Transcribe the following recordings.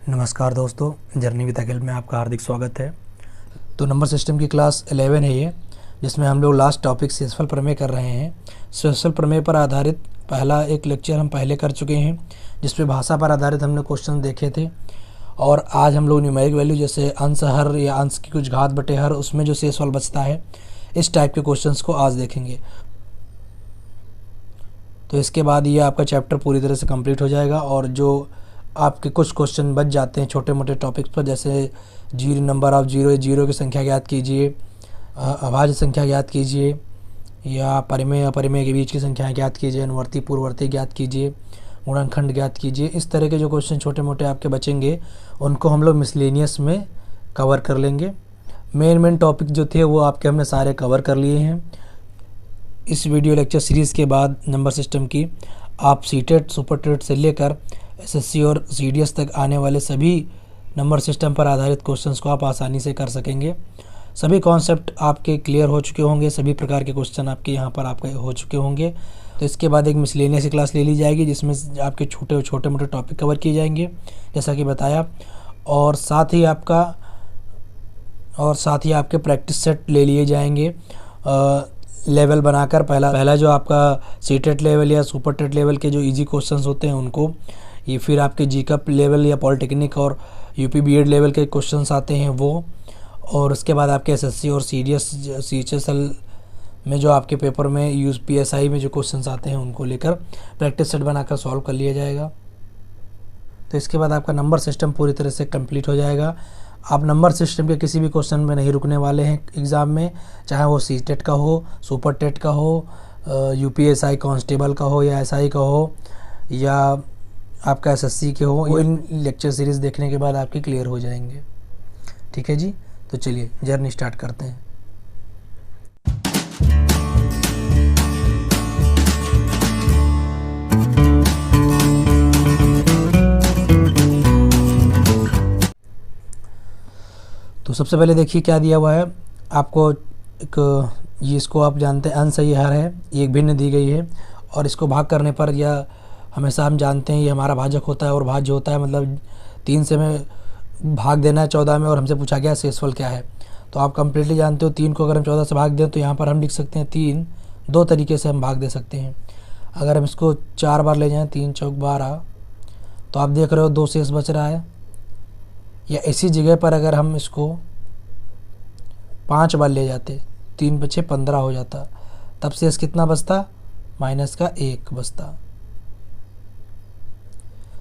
नमस्कार दोस्तों, journey with अखिल में आपका हार्दिक स्वागत है। तो नंबर सिस्टम की क्लास 11 है ये, जिसमें हम लोग लास्ट टॉपिक शेषफल प्रमेय कर रहे हैं। शेषफल प्रमेय पर आधारित पहला एक लेक्चर हम पहले कर चुके हैं, जिसमें भाषा पर आधारित हमने क्वेश्चन देखे थे। और आज हम लोग न्यूमेरिक वैल्यू जैसे अंश हर या अंश की कुछ घात बटे हर, उसमें जो शेषफल बचता है, इस टाइप के क्वेश्चंस को आज देखेंगे। तो इसके बाद ये आपका चैप्टर पूरी तरह से कंप्लीट हो जाएगा। और जो आपके कुछ क्वेश्चन बच जाते हैं छोटे मोटे टॉपिक्स पर, जैसे zero number of zero, zero की संख्या ज्ञात कीजिए, अभाज्य संख्या ज्ञात कीजिए, या परिमेय अपरिमेय के बीच की संख्या ज्ञात कीजिए, अनुवर्ती पूर्ववर्ती ज्ञात कीजिए, गुणनखंड ज्ञात कीजिए। इस तरह के जो क्वेश्चन छोटे मोटे आपके बचेंगे, उनको हम लोग मिसलेनियस में कवर कर लेंगे। मेन टॉपिक जो थे वो आपके हमने सारे कवर कर लिए हैं। इस वीडियो लेक्चर सीरीज़ के बाद नंबर सिस्टम की आप सीटेट, सुपरटेट से लेकर एसएससी और सीडीएस तक आने वाले सभी नंबर सिस्टम पर आधारित क्वेश्चंस को आप आसानी से कर सकेंगे। सभी कॉन्सेप्ट आपके क्लियर हो चुके होंगे, सभी प्रकार के क्वेश्चन आपके यहाँ पर आपके हो चुके होंगे। तो इसके बाद एक मिसलेनियस क्लास ले ली जाएगी, जिसमें आपके छोटे मोटे टॉपिक कवर किए जाएंगे, जैसा कि बताया। और साथ ही आपके प्रैक्टिस सेट ले लिए जाएंगे लेवल बनाकर। पहला जो आपका सीटेट लेवल या सुपरटेट लेवल के जो इजी क्वेश्चंस होते हैं उनको, ये फिर आपके जीकअप लेवल या पॉलिटेक्निक और यूपी बीएड लेवल के क्वेश्चंस आते हैं वो। और उसके बाद आपके एसएससी और सीडीएस सीएचएसएल में जो आपके पेपर में यूपीएसआई में जो क्वेश्चंस आते हैं, उनको लेकर प्रैक्टिस सेट बनाकर सॉल्व कर लिया जाएगा। तो इसके बाद आपका नंबर सिस्टम पूरी तरह से कंप्लीट हो जाएगा। आप नंबर सिस्टम के किसी भी क्वेश्चन में नहीं रुकने वाले हैं एग्ज़ाम में, चाहे वो सीटेट का हो, सुपर टेट का हो, यूपीएसआई कांस्टेबल का हो, या एसआई का हो, या आपका एसएससी के हो। इन लेक्चर सीरीज़ देखने के बाद आपके क्लियर हो जाएंगे। ठीक है जी, तो चलिए जर्नी स्टार्ट करते हैं। तो सबसे पहले देखिए क्या दिया हुआ है आपको। एक ये, इसको आप जानते हैं अंश ये हर है, ये एक भिन्न दी गई है, और इसको भाग करने पर, या हमेशा हम जानते हैं ये हमारा भाजक होता है और भाज्य होता है, मतलब 3 से हमें भाग देना है 14 में, और हमसे पूछा गया शेषफल क्या है। तो आप कंप्लीटली जानते हो 3 को अगर हम 14 से भाग दें तो यहाँ पर हम लिख सकते हैं 3। 2 तरीके से हम भाग दे सकते हैं। अगर हम इसको 4 बार ले जाएँ, 3 चौक 12, तो आप देख रहे हो 2 शेष बच रहा है। या इसी जगह पर अगर हम इसको 5 बार ले जाते, 3 बचे 15 हो जाता, तब शेष कितना बचता? माइनस का 1 बचता।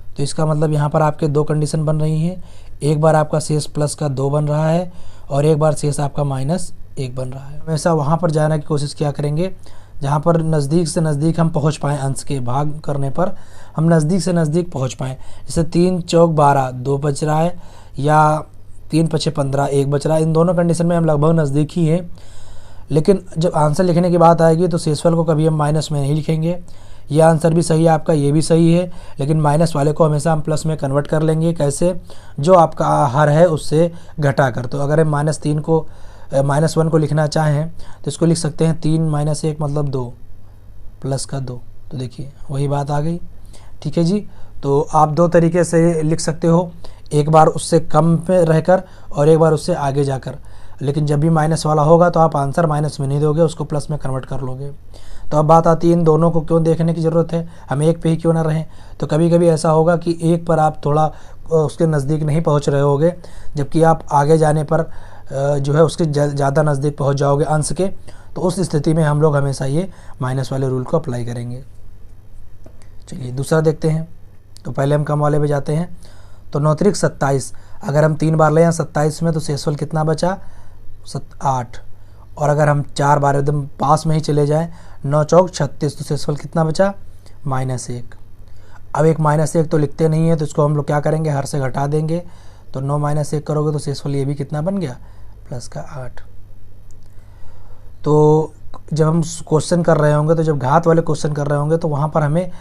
तो इसका मतलब यहाँ पर आपके 2 कंडीशन बन रही हैं। एक बार आपका शेष प्लस का 2 बन रहा है, और एक बार शेष आपका माइनस 1 बन रहा है। हमेशा वहाँ पर जाने की कोशिश क्या करेंगे जहाँ पर नज़दीक से नज़दीक हम पहुँच पाएँ। अंश के भाग करने पर हम नज़दीक से नज़दीक पहुँच पाएँ। जैसे 3 चौक 12, 2 बच रहा है, या 3 पछे 15, 1 बच रहा है। इन दोनों कंडीशन में हम लगभग नज़दीक ही हैं। लेकिन जब आंसर लिखने की बात आएगी तो शेषफल को कभी हम माइनस में नहीं लिखेंगे। यह आंसर भी सही है आपका, ये भी सही है, लेकिन माइनस वाले को हमेशा हम प्लस में कन्वर्ट कर लेंगे। कैसे? जो आपका हर है उससे घटा कर। तो अगर हम -3 को -1 को लिखना चाहें तो इसको लिख सकते हैं 3 - 1 मतलब 2 प्लस का 2। तो देखिए वही बात आ गई। ठीक है जी, तो आप 2 तरीके से लिख सकते हो, एक बार उससे कम पे रहकर और एक बार उससे आगे जाकर। लेकिन जब भी माइनस वाला होगा तो आप आंसर माइनस में नहीं दोगे, उसको प्लस में कन्वर्ट कर लोगे। तो अब बात आती है इन दोनों को क्यों देखने की ज़रूरत है, हम एक पे ही क्यों ना रहें। तो कभी कभी ऐसा होगा कि एक पर आप थोड़ा उसके नज़दीक नहीं पहुंच रहे होगे, जबकि आप आगे जाने पर जो है उसके ज़्यादा नज़दीक पहुंच जाओगे अंश के। तो उस स्थिति में हम लोग हमेशा ये माइनस वाले रूल को अप्लाई करेंगे। चलिए दूसरा देखते हैं। तो पहले हम कम वाले पे जाते हैं। तो 9 त्रिक 27, अगर हम 3 बार ले जाएँ 27 में तो शेषफल कितना बचा? 8। और अगर हम 4 बार एकदम पास में ही चले जाएं, 9 चौक 36, तो शेषफल कितना बचा? -1। अब एक -1 तो लिखते नहीं है, तो इसको हम लोग क्या करेंगे? हर से घटा देंगे। तो 9 - 1 करोगे तो शेषफल ये भी कितना बन गया? प्लस का 8। तो जब हम क्वेश्चन कर रहे होंगे, तो जब घात वाले क्वेश्चन कर रहे होंगे, तो वहाँ पर हमें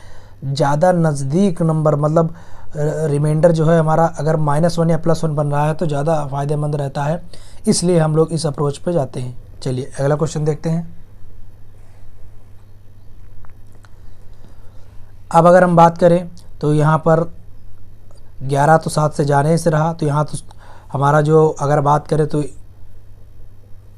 ज़्यादा नज़दीक नंबर, मतलब रिमाइंडर जो है हमारा, अगर -1 या +1 बन रहा है तो ज़्यादा फ़ायदेमंद रहता है। इसलिए हम लोग इस अप्रोच पे जाते हैं। चलिए अगला क्वेश्चन देखते हैं। अब अगर हम बात करें तो यहाँ पर 11 तो 7 से जाने से रहा, तो यहाँ तो हमारा जो अगर बात करें तो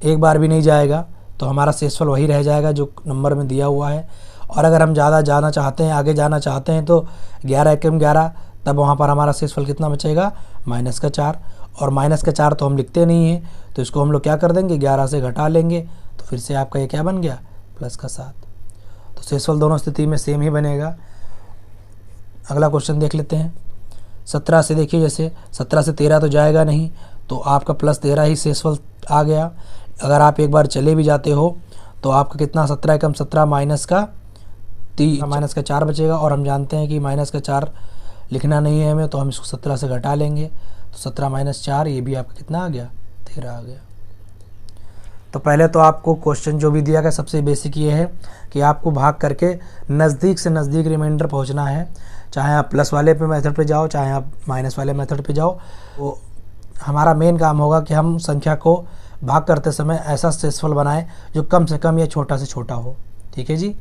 एक बार भी नहीं जाएगा, तो हमारा शेषफल वही रह जाएगा जो नंबर में दिया हुआ है। और अगर हम ज़्यादा जाना चाहते हैं, आगे जाना चाहते हैं, तो 11 एकम 11, तब वहाँ पर हमारा शेषफल कितना बचेगा, -4। और -4 तो हम लिखते नहीं हैं, तो इसको हम लोग क्या कर देंगे, 11 से घटा लेंगे, तो फिर से आपका ये क्या बन गया, +7। तो शेषफल दोनों स्थिति में सेम ही बनेगा। अगला क्वेश्चन देख लेते हैं। 17 से देखिए, जैसे 17 से 13 तो जाएगा नहीं, तो आपका +13 ही शेषफल आ गया। अगर आप एक बार चले भी जाते हो तो आपका कितना, 17 एकम 17 -4 बचेगा। और हम जानते हैं कि -4 लिखना नहीं है हमें, तो हम इसको 17 से घटा लेंगे, तो 17 - 4, ये भी आपका कितना आ गया, 13 आ गया। तो पहले तो आपको क्वेश्चन जो भी दिया गया सबसे बेसिक ये है कि आपको भाग करके नज़दीक से नज़दीक रिमाइंडर पहुंचना है, चाहे आप प्लस वाले पे मेथड पे जाओ, चाहे आप माइनस वाले मेथड पे जाओ। तो हमारा मेन काम होगा कि हम संख्या को भाग करते समय ऐसा शेषफल बनाएं जो कम से कम या छोटा से छोटा हो। ठीक है जी।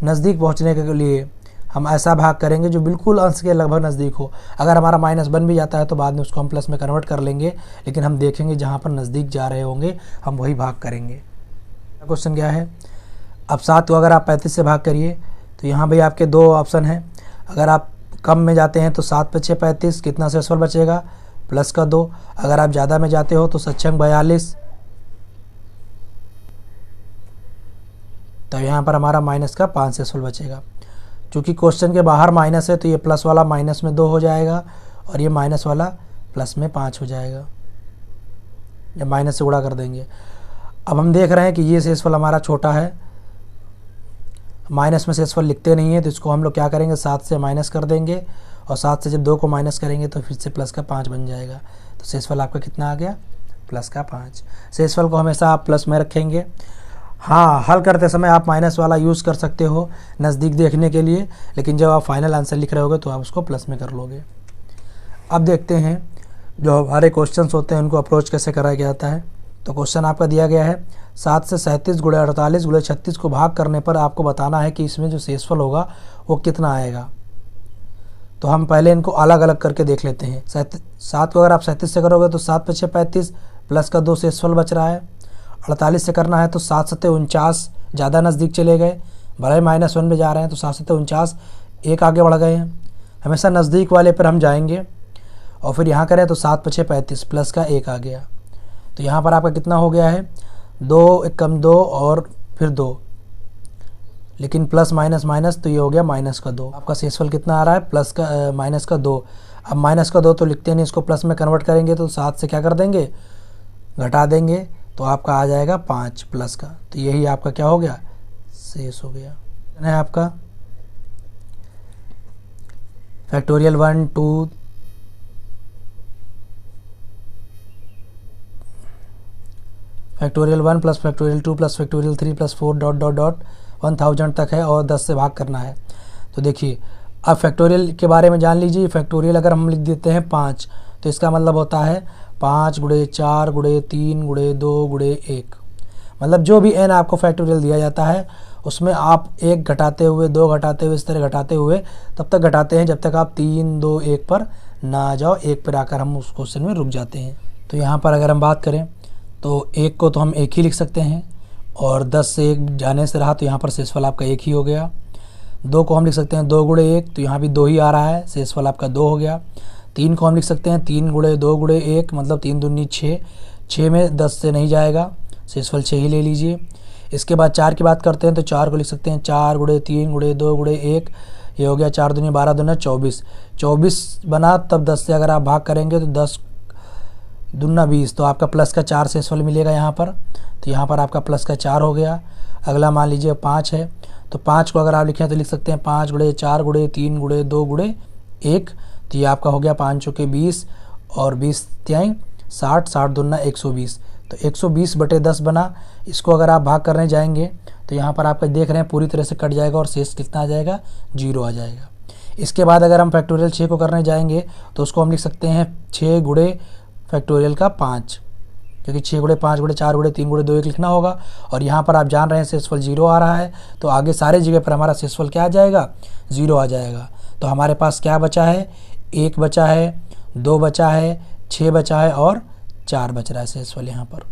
नज़दीक पहुंचने के लिए हम ऐसा भाग करेंगे जो बिल्कुल अंश के लगभग नज़दीक हो। अगर हमारा माइनस बन भी जाता है तो बाद में उसको हम प्लस में कन्वर्ट कर लेंगे, लेकिन हम देखेंगे जहाँ पर नज़दीक जा रहे होंगे हम वही भाग करेंगे। क्वेश्चन क्या है, अब 7 को अगर आप 35 से भाग करिए, तो यहाँ भी आपके 2 ऑप्शन हैं। अगर आप कम में जाते हैं तो 7 × 6 = 35, कितना शेषफल बचेगा, +2। अगर आप ज़्यादा में जाते हो तो 7 × 42, तो यहाँ पर हमारा -5 शेषफल बचेगा। चूँकि क्वेश्चन के बाहर माइनस है, तो ये प्लस वाला माइनस में 2 हो जाएगा और ये माइनस वाला प्लस में 5 हो जाएगा, या माइनस से गुणा कर देंगे। अब हम देख रहे हैं कि ये शेषफल हमारा छोटा है, माइनस में शेषफल लिखते नहीं है, तो इसको हम लोग क्या करेंगे, 7 से माइनस कर देंगे, और 7 से जब 2 को माइनस करेंगे तो फिर से +5 बन जाएगा। तो शेषफल आपका कितना आ गया, +5। शेषफल को हमेशा आप प्लस में रखेंगे। हाँ, हल करते समय आप माइनस वाला यूज़ कर सकते हो नज़दीक देखने के लिए, लेकिन जब आप फाइनल आंसर लिख रहे होगे तो आप उसको प्लस में कर लोगे। अब देखते हैं जो हमारे क्वेश्चंस होते हैं उनको अप्रोच कैसे कराया जाता है। तो क्वेश्चन आपका दिया गया है, 7 से 37 × 48 × 36 को भाग करने पर आपको बताना है कि इसमें जो शेषफल होगा वो कितना आएगा। तो हम पहले इनको अलग अलग करके देख लेते हैं। 7 को अगर आप 37 से करोगे तो 7 × 6 = 35, +2 शेषफल बच रहा है। 48 से करना है तो 7 × 7 = 49, ज़्यादा नज़दीक चले गए, भले -1 में जा रहे हैं, तो 7 × 7 = 49, एक आगे बढ़ गए हैं। हमेशा नज़दीक वाले पर हम जाएंगे, और फिर यहाँ करें तो 7 × 6 = 35, प्लस का 1 आ गया। तो यहाँ पर आपका कितना हो गया है, 2 एकम 2 और फिर 2, लेकिन प्लस माइनस माइनस, तो ये हो गया -2। आपका शेषफल कितना आ रहा है, -2। अब -2 तो लिखते नहीं, इसको प्लस में कन्वर्ट करेंगे तो 7 से क्या कर देंगे, घटा देंगे, तो आपका आ जाएगा 5 प्लस का। तो यही आपका क्या हो गया, शेष हो गया है आपका फैक्टोरियल 1 2 फैक्टोरियल 1 + फैक्टोरियल 2 + फैक्टोरियल 3 + 4 ... 1000 तक है और 10 से भाग करना है। तो देखिए, अब फैक्टोरियल के बारे में जान लीजिए। फैक्टोरियल अगर हम लिख देते हैं 5, तो इसका मतलब होता है 5 × 4 × 3 × 2 × 1। मतलब जो भी n आपको फैक्टोरियल दिया जाता है उसमें आप 1 घटाते हुए, 2 घटाते हुए, इस तरह घटाते हुए तब तक घटाते हैं जब तक आप 3 2 1 पर ना आ जाओ। 1 पर आकर हम उस क्वेश्चन में रुक जाते हैं। तो यहाँ पर अगर हम बात करें तो 1 को तो हम 1 ही लिख सकते हैं, और 10 से 1 जाने से रहा तो यहाँ पर शेषफल आपका 1 ही हो गया। 2 को हम लिख सकते हैं 2 × 1, तो यहाँ भी 2 ही आ रहा है, शेषफल आपका 2 हो गया। 3 को हम लिख सकते हैं 3 × 2 × 1, मतलब 3 दूनी 6, 6 में 10 से नहीं जाएगा, शेषफल 6 ही ले लीजिए। इसके बाद 4 की बात करते हैं तो 4 को लिख सकते हैं 4 × 3 × 2 × 1, ये हो गया 4 दूनी 12 दूना 24, 24 बना, तब 10 से अगर आप भाग करेंगे तो 10 दूना 20, तो आपका प्लस का 4 शेषफल मिलेगा यहाँ पर। तो यहाँ पर आपका प्लस का 4 हो गया। अगला मान लीजिए 5 है, तो 5 को अगर आप लिखें तो लिख सकते हैं 5 × 4 × 3 × 2 × 1, तो ये आपका हो गया 5 चौके 20 और 20 त्याई 60, 60 दूना 120, तो 120/10 बना। इसको अगर आप भाग करने जाएंगे तो यहाँ पर आपका देख रहे हैं पूरी तरह से कट जाएगा और शेष कितना आ जाएगा, 0 आ जाएगा। इसके बाद अगर हम फैक्टोरियल 6 को करने जाएंगे तो उसको हम लिख सकते हैं 6 × फैक्टोरियल का 5, क्योंकि 6 × 5 × 4 × 3 × 2 1 लिखना होगा। और यहाँ पर आप जान रहे हैं शेषफल 0 आ रहा है, तो आगे सारे जगह पर हमारा शेषफल क्या आ जाएगा, 0 आ जाएगा। तो हमारे पास क्या बचा है, 1 बचा है, 2 बचा है, 6 बचा है और 4 बच रहा है शेषफल यहाँ पर।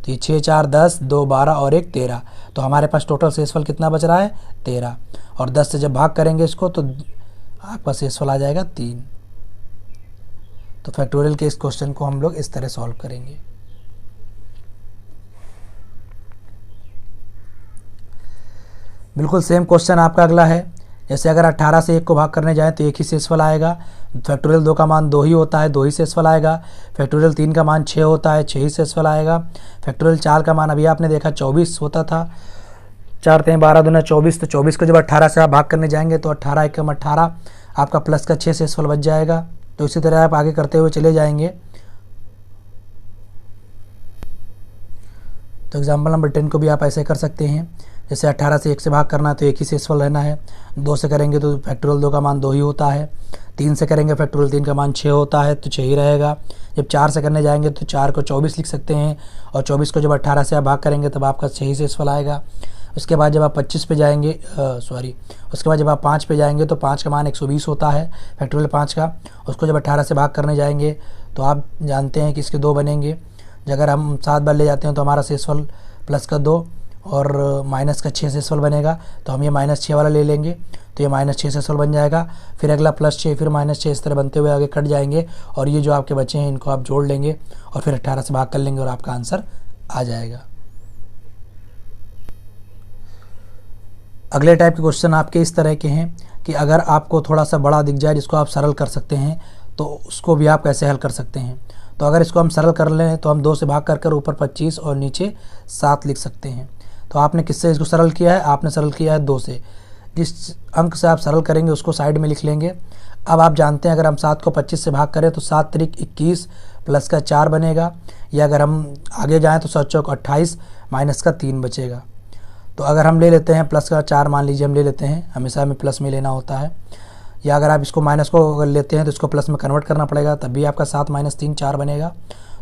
तो ये 6 4 10, 2 12 और 1 13। तो हमारे पास टोटल शेषफल कितना बच रहा है? 13। और 10 से जब भाग करेंगे इसको तो आपका शेषफल आ जाएगा 3। तो फैक्टोरियल के इस क्वेश्चन को हम लोग इस तरह सॉल्व करेंगे। बिल्कुल सेम क्वेश्चन आपका अगला है। जैसे अगर 18 से 1 को भाग करने जाएं तो 1 ही शेषफल आएगा। फैक्टोरियल 2 का मान 2 ही होता है, 2 ही शेषफल आएगा। फैक्टोरियल 3 का मान 6 होता है, 6 ही शेषफल आएगा। फैक्टोरियल 4 का मान अभी आपने देखा 24 होता था, 4 3 12 दूना 24। तो 24 को जब 18 से आप भाग करने जाएंगे तो 18 एकम 18 आपका प्लस का 6 शेषफल बच जाएगा। तो इसी तरह आप आगे करते हुए चले जाएंगे। तो एग्जाम्पल नंबर 10 को भी आप ऐसे कर सकते हैं। जैसे 18 से 1 से भाग करना है तो 1 ही शेषफल रहना है। 2 से करेंगे तो फैक्टोरियल 2 का मान 2 ही होता है। 3 से करेंगे फैक्टोरियल 3 का मान 6 होता है, तो 6 ही रहेगा। जब 4 से करने जाएंगे तो 4 को 24 लिख सकते हैं, और 24 को जब 18 से आप भाग करेंगे तब आपका 6 ही शेषफल आएगा। उसके बाद जब आप 25 पे जाएंगे उसके बाद जब आप 5 पे जाएंगे तो 5 का मान 120 होता है फैक्टोरियल 5 का। उसको जब 18 से भाग करने जाएंगे तो आप जानते हैं कि इसके 2 बनेंगे। अगर हम 7 बार ले जाते हैं तो हमारा शेषफल प्लस का 2 और माइनस का 6 शेषफल बनेगा। तो हम ये -6 वाला ले लेंगे तो ये -6 शेषफल बन जाएगा। फिर अगला +6, फिर -6, इस तरह बनते हुए आगे कट जाएंगे। और ये जो आपके बचे हैं इनको आप जोड़ लेंगे और फिर 18 से भाग कर लेंगे और आपका आंसर आ जाएगा। अगले टाइप के क्वेश्चन आपके इस तरह के हैं कि अगर आपको थोड़ा सा बड़ा दिख जाए जिसको आप सरल कर सकते हैं तो उसको भी आप कैसे हल कर सकते हैं। तो अगर इसको हम सरल कर लें तो हम 2 से भाग कर ऊपर 25 और नीचे 7 लिख सकते हैं। तो आपने किससे इसको सरल किया है? आपने सरल किया है 2 से। जिस अंक से आप सरल करेंगे उसको साइड में लिख लेंगे। अब आप जानते हैं अगर हम 7 को 25 से भाग करें तो 7 त्रिक 21 प्लस का 4 बनेगा, या अगर हम आगे जाएँ तो 7 चौक 28 माइनस का 3 बचेगा। तो अगर हम ले लेते हैं प्लस का 4, मान लीजिए हम ले लेते हैं, हमेशा हमें प्लस में लेना होता है। या अगर आप इसको माइनस को अगर लेते हैं तो इसको प्लस में कन्वर्ट करना पड़ेगा, तब भी आपका 7 - 3 4 बनेगा।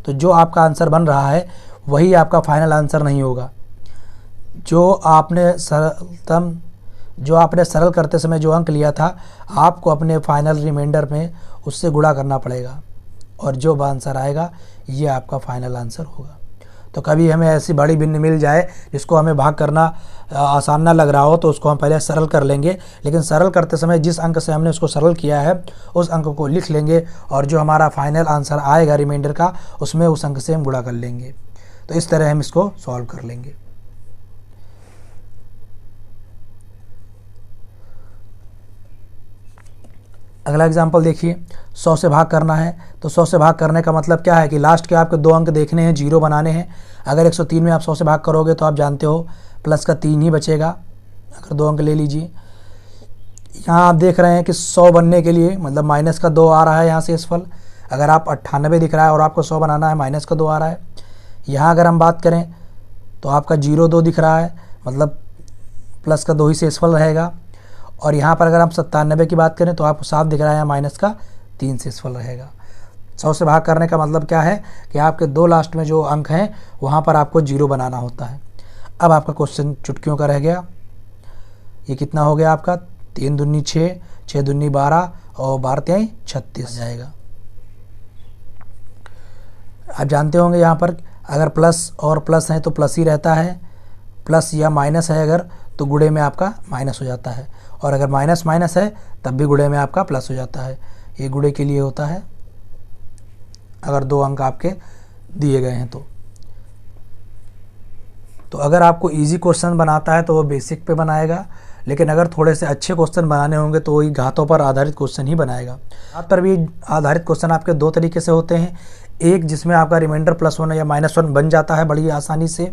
तो जो आपका आंसर बन रहा है वही आपका फाइनल आंसर नहीं होगा। जो आपने सरल करते समय जो अंक लिया था आपको अपने फाइनल रिमाइंडर में उससे गुणा करना पड़ेगा, और जो आंसर आएगा ये आपका फाइनल आंसर होगा। तो कभी हमें ऐसी बड़ी भिन्न मिल जाए जिसको हमें भाग करना आसान ना लग रहा हो तो उसको हम पहले सरल कर लेंगे, लेकिन सरल करते समय जिस अंक से हमने उसको सरल किया है उस अंक को लिख लेंगे, और जो हमारा फाइनल आंसर आएगा रिमाइंडर का उसमें उस अंक से हम गुणा कर लेंगे। तो इस तरह हम इसको सॉल्व कर लेंगे। अगला एग्जाम्पल देखिए, 100 से भाग करना है। तो 100 से भाग करने का मतलब क्या है कि लास्ट के आपके 2 अंक देखने हैं, 0 बनाने हैं। अगर 103 में आप 100 से भाग करोगे तो आप जानते हो प्लस का 3 ही बचेगा। अगर 2 अंक ले लीजिए, यहाँ आप देख रहे हैं कि 100 बनने के लिए मतलब माइनस का 2 आ रहा है यहाँ से शेषफल। अगर आप 98 दिख रहा है और आपको 100 बनाना है, माइनस का 2 आ रहा है। यहाँ अगर हम बात करें तो आपका 0 2 दिख रहा है, मतलब प्लस का 2 ही शेषफल रहेगा। और यहाँ पर अगर हम 97 की बात करें तो आपको साफ दिख रहा है माइनस का 3 शेषफल रहेगा। 100 से भाग करने का मतलब क्या है कि आपके 2 लास्ट में जो अंक हैं वहाँ पर आपको 0 बनाना होता है। अब आपका क्वेश्चन चुटकियों का रह गया। ये कितना हो गया आपका? 3 दूनी 6, 6 दूनी 12 और 12 तिहाई 36 जाएगा। आप जानते होंगे यहाँ पर अगर प्लस और प्लस है तो प्लस ही रहता है, प्लस या माइनस है अगर तो गुणे में आपका माइनस हो जाता है, और अगर माइनस माइनस है तब भी गुणे में आपका प्लस हो जाता है। ये गुणे के लिए होता है अगर 2 अंक आपके दिए गए हैं तो अगर आपको इजी क्वेश्चन बनाता है तो वो बेसिक पे बनाएगा, लेकिन अगर थोड़े से अच्छे क्वेश्चन बनाने होंगे तो वही घातों पर आधारित क्वेश्चन ही बनाएगा। घात पर भी आधारित क्वेश्चन आपके 2 तरीके से होते हैं। एक जिसमें आपका रिमाइंडर +1 या -1 बन जाता है बड़ी आसानी से।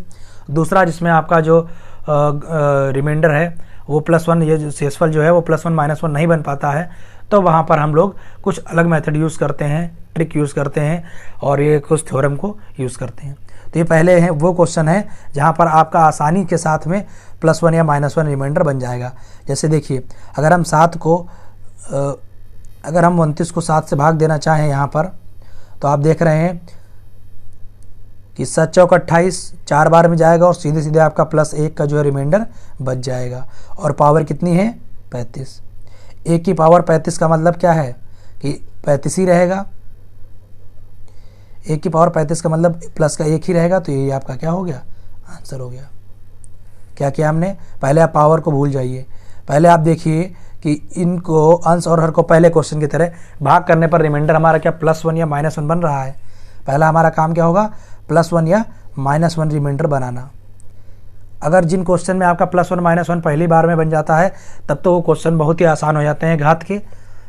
दूसरा जिसमें आपका जो रिमाइंडर है वो +1, ये जो शेषफल जो है वो +1 -1 नहीं बन पाता है, तो वहाँ पर हम लोग कुछ अलग मेथड यूज़ करते हैं, ट्रिक यूज़ करते हैं और ये कुछ थ्योरम को यूज़ करते हैं। तो ये पहले है वो क्वेश्चन है जहाँ पर आपका आसानी के साथ में +1 या -1 रिमाइंडर बन जाएगा। जैसे देखिए अगर हम 29 को 7 से भाग देना चाहें यहाँ पर, तो आप देख रहे हैं कि 7 चौक 28 4 बार में जाएगा और सीधे सीधे आपका +1 का जो है रिमाइंडर बच जाएगा। और पावर कितनी है? 35। 1 की पावर 35 का मतलब क्या है कि 35 ही रहेगा, 1 की पावर 35 का मतलब प्लस का 1 ही रहेगा। तो ये आपका क्या हो गया, आंसर हो गया। क्या किया हमने, पहले आप पावर को भूल जाइए, पहले आप देखिए कि इनको अंश और हर को पहले क्वेश्चन की तरह भाग करने पर रिमाइंडर हमारा क्या +1 या -1 बन रहा है। पहला हमारा काम क्या होगा, +1 या -1 रिमाइंडर बनाना। अगर जिन क्वेश्चन में आपका +1 -1 पहली बार में बन जाता है तब तो वो क्वेश्चन बहुत ही आसान हो जाते हैं घात के।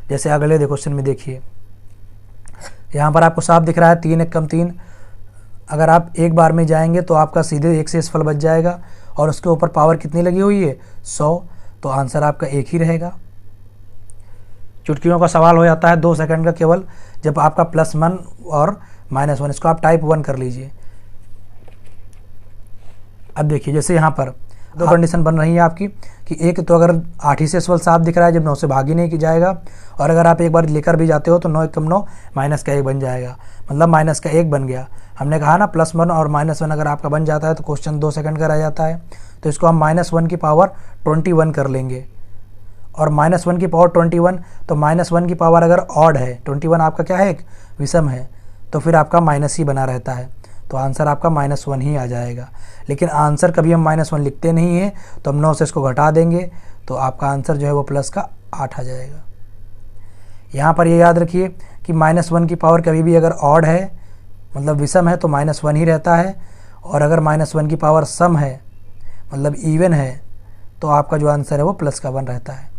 जैसे अगले क्वेश्चन में देखिए, यहाँ पर आपको साफ दिख रहा है 3 × 3। अगर आप एक बार में जाएंगे तो आपका सीधे 1 शेषफल बच जाएगा और उसके ऊपर पावर कितनी लगी हुई है, 100। तो आंसर आपका 1 ही रहेगा। चुटकियों का सवाल हो जाता है 2 सेकंड का केवल, जब आपका +1 और -1, इसको आप टाइप 1 कर लीजिए। अब देखिए जैसे यहाँ पर दो कंडीशन बन रही है आपकी कि एक तो अगर 8 ही शेषफल साफ दिख रहा है जब 9 से भाग ही नहीं जाएगा, और अगर आप एक बार लेकर भी जाते हो तो 9 × 9 -1 बन जाएगा, मतलब -1 बन गया। हमने कहा ना +1 और -1 अगर आपका बन जाता है तो क्वेश्चन 2 सेकंड का रह जाता है। तो इसको हम -1 की पावर 21 कर लेंगे, और -1 की पावर 21, तो -1 की पावर अगर ऑड है, 21 आपका क्या है, एक विषम है, तो फिर आपका माइनस ही बना रहता है। तो आंसर आपका -1 ही आ जाएगा। लेकिन आंसर कभी हम -1 लिखते नहीं हैं, तो हम 9 से इसको घटा देंगे तो आपका आंसर जो है वो प्लस का 8 आ जाएगा। यहाँ पर ये याद रखिए कि -1 की पावर कभी भी अगर ऑड है, मतलब विषम है, तो -1 ही रहता है, और अगर -1 की पावर सम है, मतलब इवन है, तो आपका जो आंसर है वो प्लस का 1 रहता है।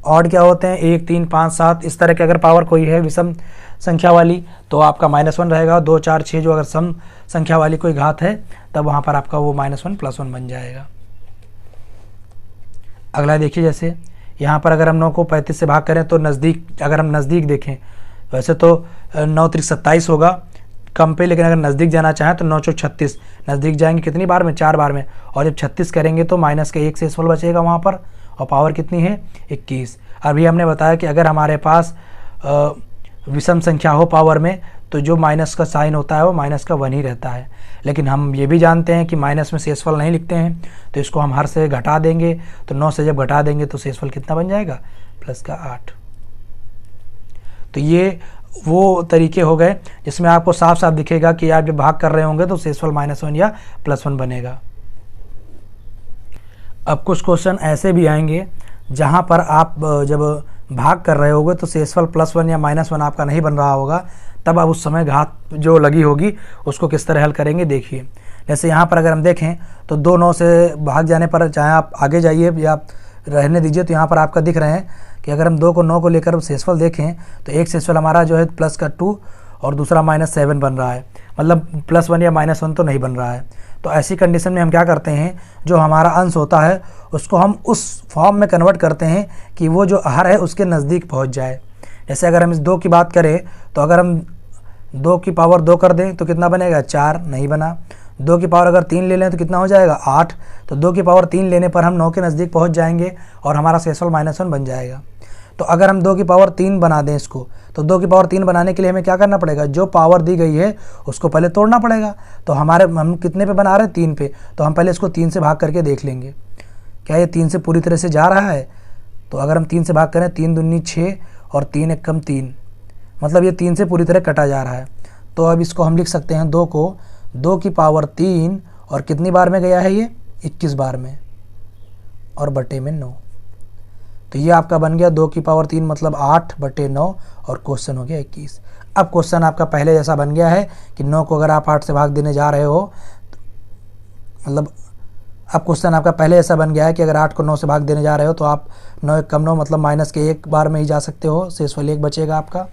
ऑड क्या होते हैं, 1, 3, 5, 7 इस तरह की अगर पावर कोई है विषम संख्या वाली तो आपका -1 रहेगा। 2, 4, 6 जो अगर सम संख्या वाली कोई घात है तब वहाँ पर आपका वो -1 +1 बन जाएगा। अगला देखिए, जैसे यहाँ पर अगर हम 9 को 35 से भाग करें तो नज़दीक, अगर हम नज़दीक देखें वैसे तो 9 × 27 होगा कम पे, लेकिन अगर नज़दीक जाना चाहें तो 9 × 36 नज़दीक जाएंगे कितनी बार में, 4 बार में, और जब 36 करेंगे तो माइनस का 1 शेषफल बचेगा वहाँ पर, और पावर कितनी है, 21। अभी हमने बताया कि अगर हमारे पास विषम संख्या हो पावर में तो जो माइनस का साइन होता है वो माइनस का 1 ही रहता है। लेकिन हम ये भी जानते हैं कि माइनस में शेषफल नहीं लिखते हैं, तो इसको हम हर से घटा देंगे, तो 9 से जब घटा देंगे तो शेषफल कितना बन जाएगा, प्लस का 8। तो ये वो तरीके हो गए जिसमें आपको साफ साफ दिखेगा कि आप जब भाग कर रहे होंगे तो शेषफल -1 या +1 बनेगा। अब कुछ क्वेश्चन ऐसे भी आएंगे जहाँ पर आप जब भाग कर रहे होगे तो शेषफल +1 या -1 आपका नहीं बन रहा होगा, तब आप उस समय घात जो लगी होगी उसको किस तरह हल करेंगे देखिए। जैसे यहाँ पर अगर हम देखें तो 2 9 से भाग जाने पर, चाहे आप आगे जाइए या रहने दीजिए, तो यहाँ पर आपका दिख रहे हैं कि अगर हम 2 को 9 को लेकर शेषफल देखें तो एक शेषफल हमारा जो है प्लस का 2 और दूसरा -7 बन रहा है, मतलब +1 या -1 तो नहीं बन रहा है। तो ऐसी कंडीशन में हम क्या करते हैं, जो हमारा अंश होता है उसको हम उस फॉर्म में कन्वर्ट करते हैं कि वो जो हर है उसके नज़दीक पहुंच जाए। जैसे अगर हम इस 2 की बात करें तो अगर हम 2 की पावर 2 कर दें तो कितना बनेगा, 4 नहीं बना। 2 की पावर अगर 3 ले लें तो कितना हो जाएगा, 8। तो 2 की पावर 3 लेने पर हम 9 के नज़दीक पहुंच जाएंगे और हमारा शेषफल -1 बन जाएगा। तो अगर हम 2 की पावर 3 बना दें इसको, तो 2 की पावर 3 बनाने के लिए हमें क्या करना पड़ेगा, जो पावर दी गई है उसको पहले तोड़ना पड़ेगा। तो हम कितने पे बना रहे हैं, 3 पे, तो हम पहले इसको 3 से भाग करके देख लेंगे क्या ये 3 से पूरी तरह से जा रहा है। तो अगर हम 3 से भाग करें, 3 दूनी 6 और 3 एक कम 3, मतलब ये 3 से पूरी तरह कटा जा रहा है। तो अब इसको हम लिख सकते हैं 2 को 2 की पावर 3 और कितनी बार में गया है ये, 21 बार में, और बटे में 9। तो ये आपका बन गया 2 की पावर 3 मतलब 8/9, और क्वेश्चन हो गया 21। अब क्वेश्चन आपका पहले जैसा बन गया है कि 9 को अगर आप 8 से भाग देने जा रहे हो, मतलब अब क्वेश्चन आपका पहले ऐसा बन गया है कि अगर 8 को 9 से भाग देने जा रहे हो तो आप 9 एक कम 9 मतलब माइनस के 1 बार में ही जा सकते हो, शेषफल 1 बचेगा आपका।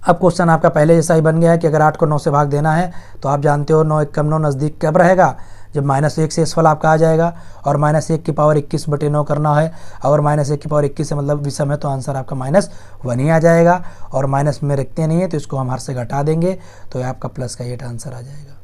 अब क्वेश्चन आपका पहले जैसा ही बन गया है कि अगर 8 को 9 से भाग देना है तो आप जानते हो 9 एक कम 9 नज़दीक कब रहेगा, जब -1 शेषफल आपका आ जाएगा, और -1 की पावर 21/9 करना है, और -1 की पावर 21 से मतलब विषम है, तो आंसर आपका -1 ही आ जाएगा। और माइनस में रखते नहीं है तो इसको हम हर से घटा देंगे, तो आपका प्लस का 8 आंसर आ जाएगा।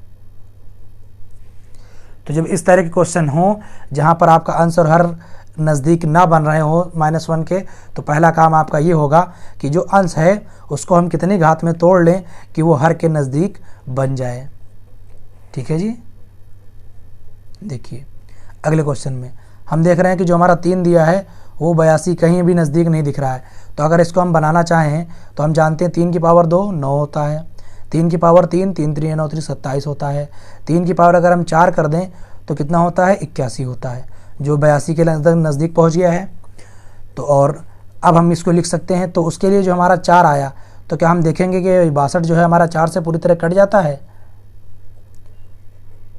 तो जब इस तरह के क्वेश्चन हो जहाँ पर आपका अंश और हर नज़दीक ना बन रहे हो -1 के, तो पहला काम आपका ये होगा कि जो अंश है उसको हम कितनी घात में तोड़ लें कि वो हर के नज़दीक बन जाए। ठीक है जी। देखिए अगले क्वेश्चन में हम देख रहे हैं कि जो हमारा 3 दिया है वो 82 कहीं भी नज़दीक नहीं दिख रहा है। तो अगर इसको हम बनाना चाहें तो हम जानते हैं 3 की पावर 2 9 होता है, 3 की पावर 3 3 3 9 3 27 होता है, 3 की पावर अगर हम 4 कर दें तो कितना होता है 81 होता है, जो 82 के नज़दीक पहुँच गया है। तो और अब हम इसको लिख सकते हैं। तो उसके लिए जो हमारा 4 आया तो क्या हम देखेंगे कि 62 जो है हमारा 4 से पूरी तरह कट जाता है।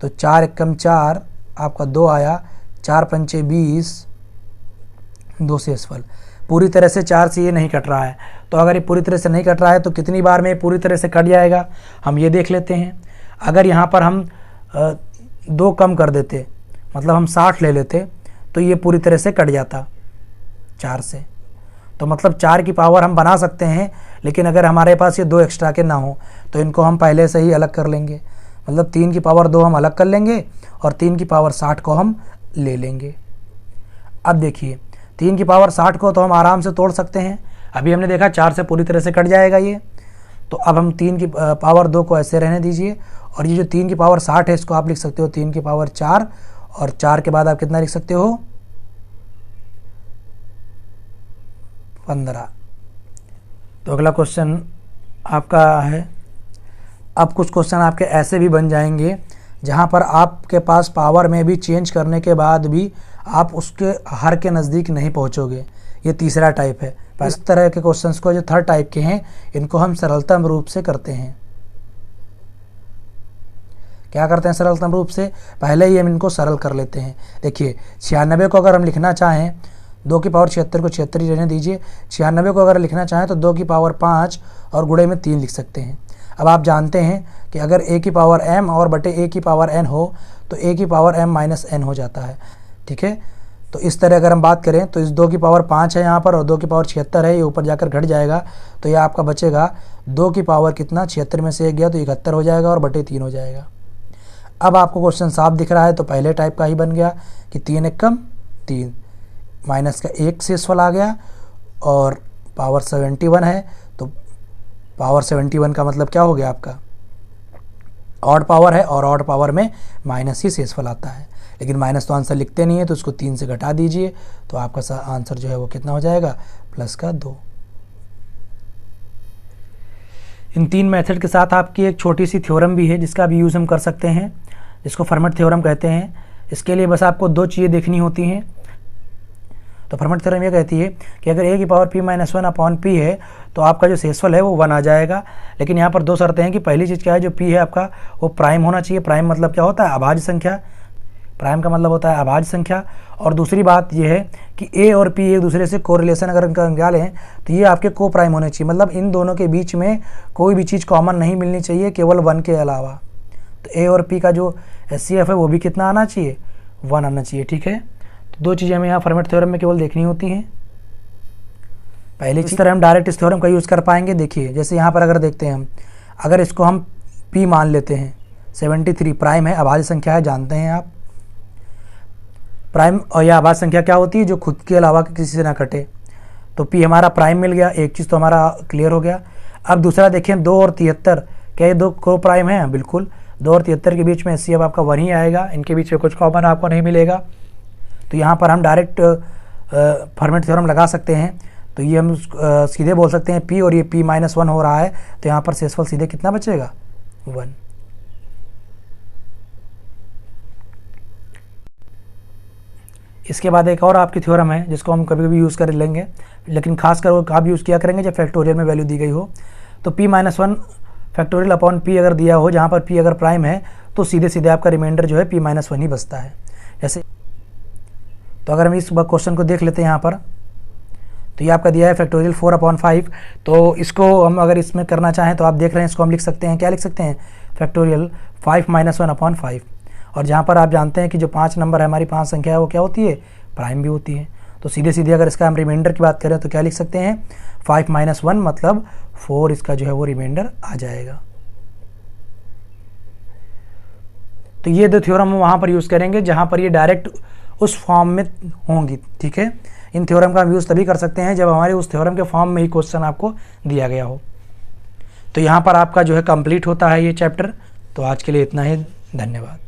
तो 4 एकम 4 आपका 2 आया, 4 पंचे 20, 2 शेषफल। पूरी तरह से 4 से ये नहीं कट रहा है। तो अगर ये पूरी तरह से नहीं कट रहा है तो कितनी बार में पूरी तरह से कट जाएगा हम ये देख लेते हैं। अगर यहाँ पर हम 2 कम कर देते, मतलब हम 60 ले लेते, तो ये पूरी तरह से कट जाता 4 से। तो मतलब 4 की पावर हम बना सकते हैं, लेकिन अगर हमारे पास ये 2 एक्स्ट्रा के ना हो तो इनको हम पहले से ही अलग कर लेंगे। मतलब 3 की पावर 2 हम अलग कर लेंगे और 3 की पावर 60 को हम ले लेंगे। अब देखिए 3 की पावर 60 को तो हम आराम से तोड़ सकते हैं। अभी हमने देखा 4 से पूरी तरह से कट जाएगा ये। तो अब हम 3 की पावर 2 को ऐसे रहने दीजिए, और ये जो 3 की पावर 60 है इसको आप लिख सकते हो 3 की पावर 4, और 4 के बाद आप कितना लिख सकते हो 15। तो अगला क्वेश्चन आपका है। अब कुछ क्वेश्चन आपके ऐसे भी बन जाएंगे जहां पर आपके पास पावर में भी चेंज करने के बाद भी आप उसके हर के नज़दीक नहीं पहुंचोगे। ये तीसरा टाइप है। इस तरह के क्वेश्चंस को जो थर्ड टाइप के हैं इनको हम सरलतम रूप से करते हैं। क्या करते हैं सरलतम रूप से? पहले ही हम इनको सरल कर लेते हैं। देखिए 96 को अगर हम लिखना चाहें, 2 की पावर 76 को 76 ही रहने दीजिए। 96 को अगर लिखना चाहें तो 2 की पावर 5 और गुणे में 3 लिख सकते हैं। अब आप जानते हैं कि अगर a की पावर m और बटे a की पावर n हो तो a की पावर m माइनस n हो जाता है। ठीक है, तो इस तरह अगर हम बात करें तो इस 2 की पावर 5 है यहाँ पर और 2 की पावर 76 है, ये ऊपर जाकर घट जाएगा। तो यह आपका बचेगा 2 की पावर कितना 76 में से 1 गया तो 71 हो जाएगा और बटे 3 हो जाएगा। अब आपको क्वेश्चन साफ दिख रहा है तो पहले टाइप का ही बन गया कि 3 एकम 3, माइनस का 1 शेषफल आ गया और पावर 71 है। तो पावर 71 का मतलब क्या हो गया आपका ऑड पावर है, और ऑड पावर में माइनस ही शेषफल आता है। लेकिन माइनस तो आंसर लिखते नहीं है तो उसको 3 से घटा दीजिए तो आपका आंसर जो है वो कितना हो जाएगा प्लस का 2। इन 3 मेथड के साथ आपकी एक छोटी सी थ्योरम भी है जिसका भी यूज़ हम कर सकते हैं, जिसको फर्मेट थ्योरम कहते हैं। इसके लिए बस आपको 2 चीज़ें देखनी होती हैं। तो फर्मेट थ्योरम ये कहती है कि अगर a की पावर p-1 अपॉन p है तो आपका जो शेषफल है वो 1 आ जाएगा। लेकिन यहाँ पर 2 शर्तें हैं कि पहली चीज़ क्या है, जो p है आपका वो प्राइम होना चाहिए। प्राइम मतलब क्या होता है अभाज्य संख्या, प्राइम का मतलब होता है अभाज्य संख्या। और दूसरी बात ये है कि a और p एक दूसरे से कोरिलेशन अगर इनका निकालें तो ये आपके को प्राइम होने चाहिए। मतलब इन दोनों के बीच में कोई भी चीज़ कॉमन नहीं मिलनी चाहिए केवल 1 के अलावा। तो a और p का जो HCF है वो भी कितना आना चाहिए 1 आना चाहिए। ठीक है, तो 2 चीज़ें हमें यहाँ फर्मेट थ्योरम में केवल देखनी होती हैं। पहले इस तरह हम डायरेक्ट इस थ्योरम का यूज़ कर पाएंगे। देखिए जैसे यहाँ पर अगर देखते हैं हम, अगर इसको हम p मान लेते हैं, 73 प्राइम है, अभाज्य संख्या है, जानते हैं आप। प्राइम और यह अभाज्य संख्या क्या होती है जो खुद के अलावा किसी से ना कटे। तो p हमारा प्राइम मिल गया, एक चीज़ तो हमारा क्लियर हो गया। अब दूसरा देखें 2 और 73, क्या ये 2 को प्राइम है? बिल्कुल। 2 और 73 के बीच में HCF आपका 1 ही आएगा, इनके बीच में कुछ कॉमन आपको नहीं मिलेगा। तो यहाँ पर हम डायरेक्ट फर्मेट थ्योरम लगा सकते हैं। तो ये हम सीधे बोल सकते हैं p और ये p-1 हो रहा है तो यहाँ पर शेषफल सीधे कितना बचेगा 1। इसके बाद एक और आपकी थ्योरम है जिसको हम कभी कभी यूज़ कर लेंगे, लेकिन खासकर वो कब यूज़ किया करेंगे जब फैक्टोरियल में वैल्यू दी गई हो। तो p-1 फैक्टोरियल अपॉन p अगर दिया हो, जहाँ पर p अगर प्राइम है तो सीधे सीधे आपका रिमाइंडर जो है p-1 ही बचता है। जैसे तो अगर हम इस क्वेश्चन को देख लेते हैं यहाँ पर, तो ये आपका दिया है फैक्टोरियल 4/5। तो इसको हम अगर इसमें करना चाहें तो आप देख रहे हैं इसको हम लिख सकते हैं, क्या लिख सकते हैं फैक्टोरियल 5-1/5। और जहाँ पर आप जानते हैं कि जो 5 नंबर है हमारी 5 संख्या है वो क्या होती है प्राइम भी होती है। तो सीधे सीधे अगर इसका हम रिमाइंडर की बात करें तो क्या लिख सकते हैं 5-1 मतलब 4 इसका जो है वो रिमाइंडर आ जाएगा। तो ये 2 थ्योरम हम वहाँ पर यूज़ करेंगे जहाँ पर ये डायरेक्ट उस फॉर्म में होंगी। ठीक है, इन थ्योरम का हम यूज़ तभी कर सकते हैं जब हमारे उस थ्योरम के फॉर्म में ही क्वेश्चन आपको दिया गया हो। तो यहाँ पर आपका जो है कंप्लीट होता है ये चैप्टर। तो आज के लिए इतना ही, धन्यवाद।